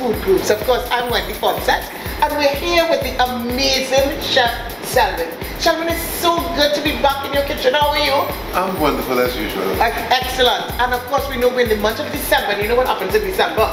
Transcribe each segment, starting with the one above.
food groups. Of course, I'm Wendy Foncette, and we're here with the amazing chef Selwyn. Selwyn, it's so good to be back in your kitchen. How are you? I'm wonderful as usual. Excellent. And of course, we know we're in the month of December. You know what happens in December?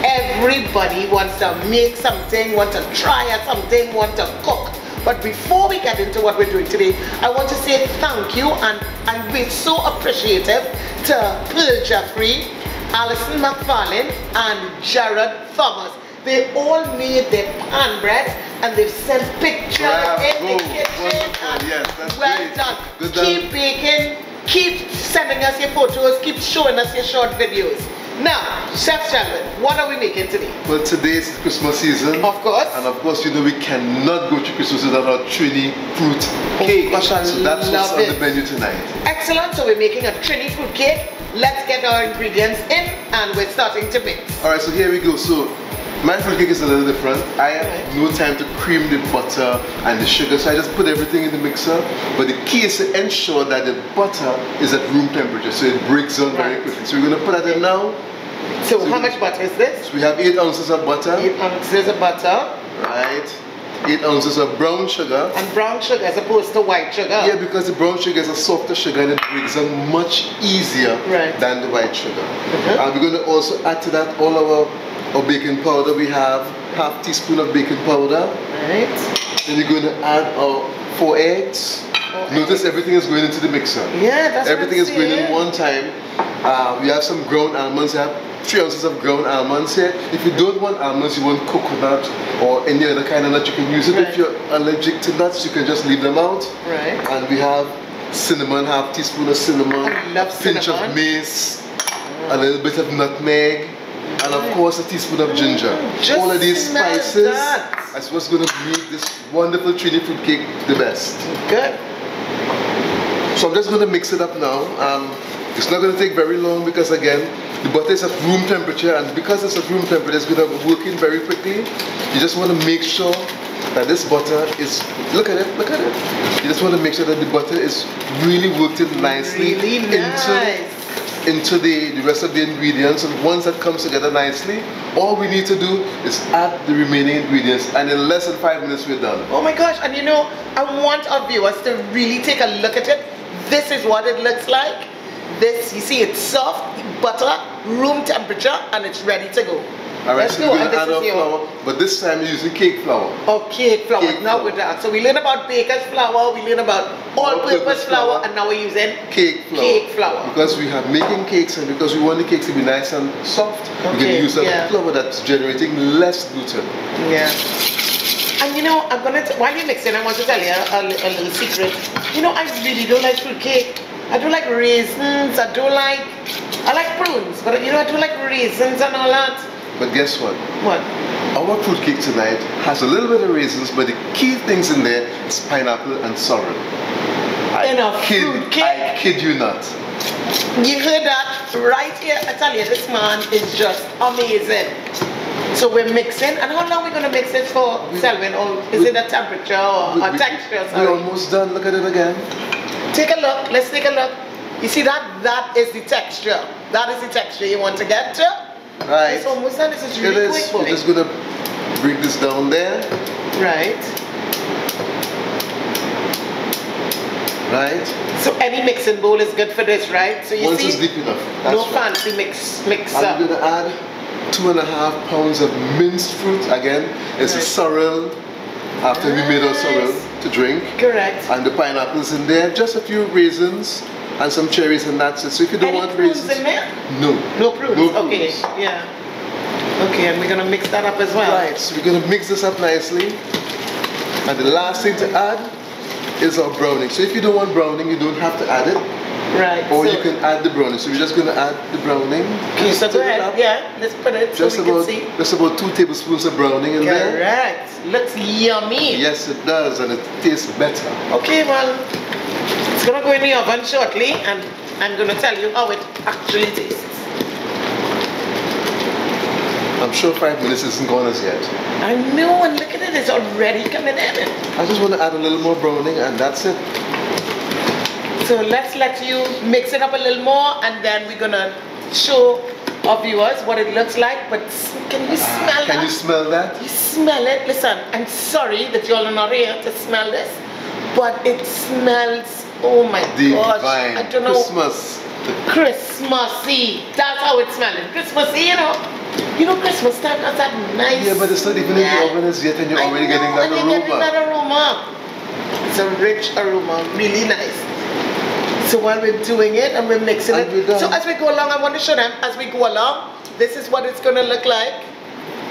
Everybody wants to make something, want to try at something, want to cook. But before we get into what we're doing today, I want to say thank you, and we're so appreciative to Pearl Jeffrey, Alison McFarlane, and Jared Thomas. They all made their pan bread and they've sent pictures in the kitchen. Yes, that's well great. done. Good Keep baking, keep sending us your photos, keep showing us your short videos. Now, Chef Selwyn, what are we making today? Well, today is Christmas season. Of course. And of course, you know we cannot go to Christmas without our Trini fruit cake. Gosh, I so that's what's love on the menu tonight. Excellent. So we're making a Trini fruit cake. Let's get our ingredients in and we're starting to mix. Alright, so here we go. So my fruit cake is a little different. I have no time to cream the butter and the sugar, so I just put everything in the mixer. But the key is to ensure that the butter is at room temperature, so it breaks down very quickly. So we're going to put that in now. So how much butter is this? So we have 8 ounces of butter. 8 ounces of butter. Right. 8 ounces of brown sugar. And brown sugar as opposed to white sugar? Yeah, because the brown sugar is a softer sugar and it breaks down much easier than the white sugar. And we're going to also add to that all our baking powder. We have half teaspoon of baking powder. Right. Then you're going to add our 4 eggs. Notice everything is going into the mixer. Yeah, that's everything is going in one time. We have some ground almonds. We have 3 ounces of ground almonds here. If you don't want almonds, you want coconut or any other kind of nut, you can use it. If you're allergic to nuts, you can just leave them out. Right. And we have cinnamon, half teaspoon of cinnamon, a pinch of mace, a little bit of nutmeg, and of course a teaspoon of ginger. All of these spices, that's what's going to make this wonderful Trini fruit cake the best. Good. So I'm just going to mix it up now. It's not going to take very long because again, the butter is at room temperature, and because it's at room temperature, it's going to work in very quickly. You just want to make sure that this butter is, look at it. You just want to make sure that the butter is really worked in nicely into the rest of the ingredients. And once that comes together nicely, all we need to do is add the remaining ingredients, and in less than 5 minutes we're done. Oh my gosh, and you know, I want our viewers to really take a look at it. This is what it looks like. This, you see, it's soft, butter, room temperature, and it's ready to go. Alright, so we're going to add our flour, but this time we're using cake flour. Oh, cake flour. Now we're done. So we learned about baker's flour, we learned about all-purpose flour, and now we're using cake flour. Cake flour. Because we have making cakes, and because we want the cakes to be nice and soft, we're going to use a flour that's generating less gluten. Yeah. And you know, I'm gonna while you're mixing, I want to tell you a little secret. You know, I really don't like fruit cake. I don't like raisins. I like prunes, but you know, I don't like raisins and all that. But guess what? What? Our fruit cake tonight has a little bit of raisins, but the key things in there is pineapple and sorrel. Fruit cake? I kid you not. You heard that right here. I tell you, this man is just amazing. So we're mixing, and how long are we going to mix it for, Selwyn? Or is it a temperature or a texture? We're almost done. Look at it again. Take a look. Let's take a look. You see that? That is the texture. That is the texture you want to get to. Right. It's almost done. This is really quick for me. We're just going to bring this down there. Right. Right. So any mixing bowl is good for this, right? So you once see, it's deep enough. No fancy mixer. I'm going to add 2.5 pounds of minced fruit. Again, it's a sorrel after we made our sorrel to drink. Correct. And the pineapples in there, just a few raisins and some cherries, and that's it. So if you don't want raisins, in there? No. No prunes. No prunes. Okay. Yeah. Okay, and we're gonna mix that up as well. Right. So we're gonna mix this up nicely. And the last thing to add is our browning. So if you don't want browning, you don't have to add it. Right. Or you can add the browning. So we're just going to add the browning. Okay, so go ahead. Yeah, let's put it just so we can see. Just about 2 tablespoons of browning in there. Correct. Looks yummy. Yes, it does, and it tastes better. Okay, well, it's going to go in the oven shortly, and I'm going to tell you how it actually tastes. I'm sure 5 minutes isn't gone as yet. I know, and look at it, it's already coming in. I just want to add a little more browning, and that's it. So let's let you mix it up a little more, and then we're gonna show our viewers what it looks like, but can you smell that? Can you smell that? You smell it? Listen, I'm sorry that y'all are not here to smell this, but it smells, oh my gosh, I don't know. Christmassy. That's how it's smelling. Christmassy, you know. You know Christmas time has that nice. Yeah, but it's not even in the oven as yet, and you're already getting that aroma. Getting that aroma. It's a rich aroma, really nice. So while we're doing it and we're mixing it, so as we go along, I want to show them, as we go along, this is what it's going to look like.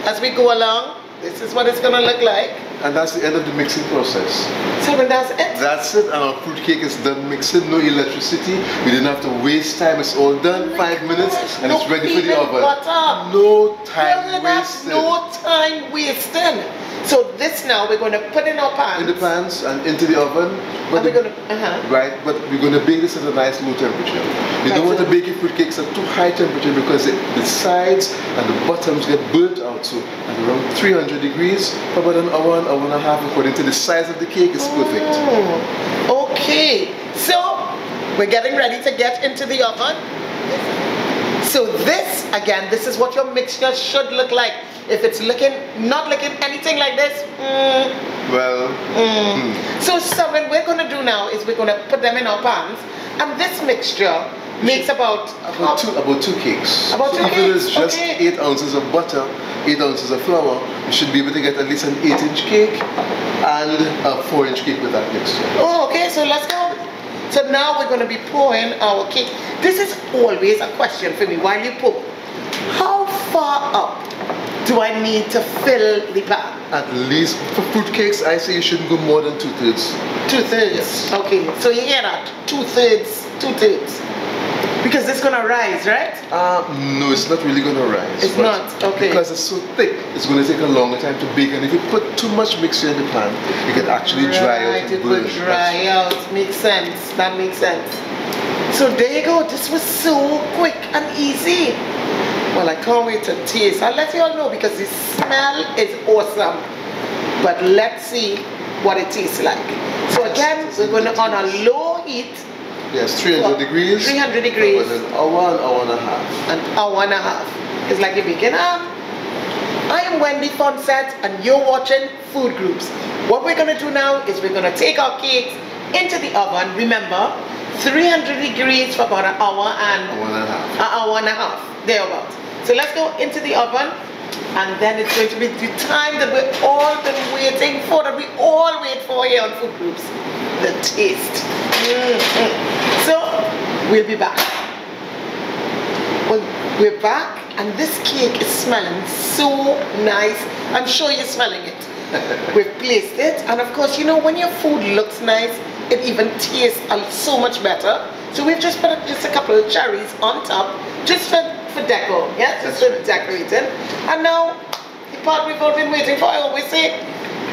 As we go along, this is what it's going to look like. And that's the end of the mixing process. So when that's it? That's it, and our fruit cake is done mixing, no electricity. We didn't have to waste time, it's all done, 5 minutes, and it's ready for the oven. No time wasted. No time wasted. So this now we're going to put in our pans. In the pans and into the oven. But right, but we're going to bake this at a nice low temperature. You don't want to bake your fruit cakes at too high temperature because the sides and the bottoms get burnt out. So at around 300 degrees for about an hour and a half, according to the size of the cake, is perfect. Okay, so we're getting ready to get into the oven. So this, again, this is what your mixture should look like. If it's not looking anything like this, So what we're going to do now is we're going to put them in our pans, and this mixture makes about two cakes. About so two even if it's cakes? just 8 ounces of butter, 8 ounces of flour, you should be able to get at least an 8-inch cake and a 4-inch cake with that mixture. Oh, okay, so let's go. So now we're going to be pouring our cake. This is always a question for me while you pour. How far up do I need to fill the pan? At least for fruit cakes, I say you shouldn't go more than 2/3. 2/3? Yes. Okay, so you hear that? 2/3, 2/3. Because it's gonna rise, right? No, it's not really gonna rise. It's not, okay. Because it's so thick, it's gonna take a longer time to bake. And if you put too much mixture in the pan, it can actually dry out and burn. It will dry out. Makes sense. That makes sense. So there you go. This was so quick and easy. Well, I can't wait to taste. I'll let you all know because the smell is awesome. But let's see what it tastes like. So again, we're going to on a low heat. Yes, 300 degrees. 300 degrees. For an hour and a half. An hour and a half. It's like you're baking. I am Wendy Foncette and you're watching Food Groups. What we're going to do now is we're going to take our cakes into the oven. Remember, 300 degrees for about an hour and a half. Thereabouts. So let's go into the oven, and then it's going to be the time that we've all been waiting for, that we all wait for here on Food Groups, the taste. So we'll be back. Well, we're back, and this cake is smelling so nice. I'm sure you're smelling it. We've placed it, and of course, you know, when your food looks nice, it even tastes so much better. So we've just put just a couple of cherries on top, just for decor, yeah? Just for decorating. And now, the part we've all been waiting for, I always say,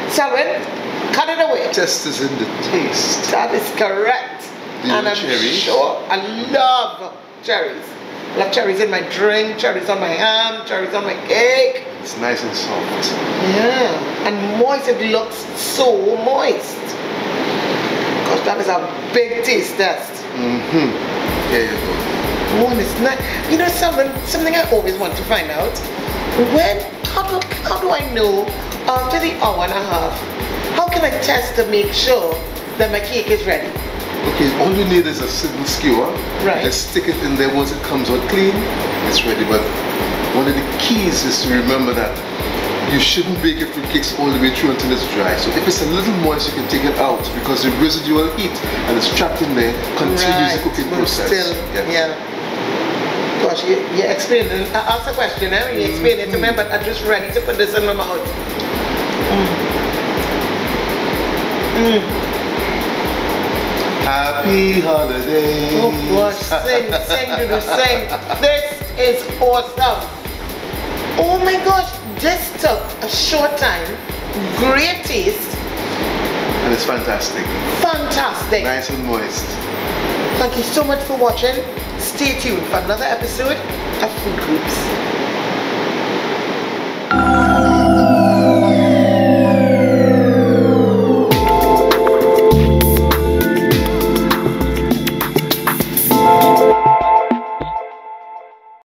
Selwyn, cut it away. Test is in the taste. That is correct. And I'm sure I love cherries. I love cherries in my drink, cherries on my ham, cherries on my cake. It's nice and soft. Yeah, and moist, it looks so moist. Gosh, that is a big taste test. There you go. Oh, it's nice. You know something I always want to find out. How do I know after the hour and a half? How can I test to make sure that my cake is ready? Okay, all you need is a simple skewer. Right. Let's stick it in there. Once it comes out clean, it's ready. But one of the keys is to remember that you shouldn't bake your fruit cakes all the way through until it's dry. So if it's a little moist, you can take it out because the residual heat and it's trapped in there continues the cooking process. Still, yeah. Gosh, you explained it. I asked a question, you explained it to me, but I'm just ready to put this in my mouth. Happy holidays. Oh gosh, sing, Dudu, sing. This is awesome. Oh my gosh, this took a short time. Great taste. And it's fantastic. Fantastic. Nice and moist. Thank you so much for watching. Stay tuned for another episode of Food Groups.